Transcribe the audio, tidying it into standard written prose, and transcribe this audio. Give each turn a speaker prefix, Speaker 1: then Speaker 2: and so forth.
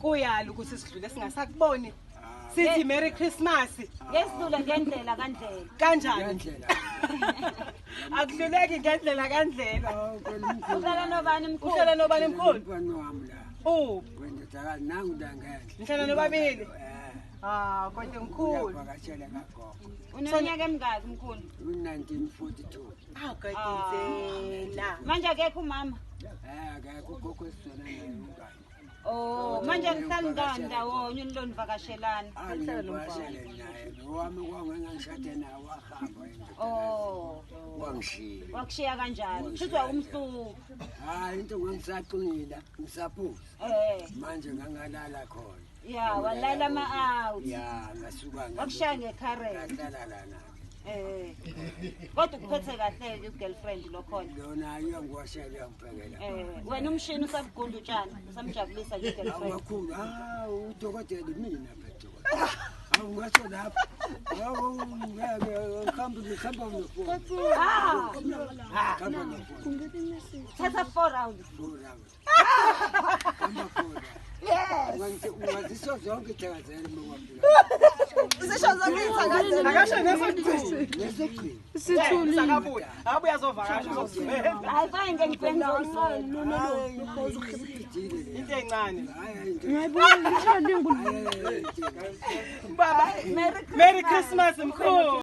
Speaker 1: kuyala ukuthi sidlule singasakuboni. Sithi Merry Christmas.
Speaker 2: Yesidlule ngendlela kandlela.
Speaker 1: Kanjani? Akudluleki ngendlela kandlela.
Speaker 2: Uhlala nobani mkhulu?
Speaker 1: Uhlala nobani mkhulu?
Speaker 3: Umfana wami la. Wendodakazi nangu la ngendle.
Speaker 1: Nihlala nobabili? Kodwa mkhulu.
Speaker 3: Ngiyavakashela kagogo.
Speaker 2: Uneminyaka emingaki mkhulu?
Speaker 3: U1942.
Speaker 1: Kodwa
Speaker 2: manje akekho umama?
Speaker 3: Akekho ugogo esizona naye umngane.
Speaker 2: Manje nihlala ndawonye nilonivakashelana.
Speaker 3: Ngivakashele naye. Nowami kwangangishade naye wahamba wangishiya.
Speaker 2: Wakushiya kanjani? Shizwa umhluku.
Speaker 3: Hayi into ngangisaqinile, ngisaphuza. Manje ngangalala khona.
Speaker 2: Ya, walala ama-out.
Speaker 3: Ya, ngasuka
Speaker 2: wakushaya ngekhareni.
Speaker 3: Ngahlala lana.
Speaker 2: Kodwa ukuphethe kahle u-girlfriend lo khona.
Speaker 3: Yona iyangiwashela yangiphekela.
Speaker 2: Wena umshini usabugunda utshani, usamjabulisa nje u-girlfriend.
Speaker 3: Awukhulu, udokotela mina phethe. Awungasho lapha. Ngeke ngihamba ngefoni.
Speaker 2: Thatha 4 rounds.
Speaker 3: 4 rounds. Ungazisho zonke ithakazela mawafika.
Speaker 1: Sisho zonke ithakazela. Akasho
Speaker 3: nesegcini.
Speaker 1: Sithuli. Sakabuya. Abuya azovakasha uzogcina.
Speaker 2: Hayi fine ngikwenza isona.
Speaker 1: Into encane.
Speaker 3: Ngiyayibona ngishadile.
Speaker 1: Baba, Merry Christmas mkhulu.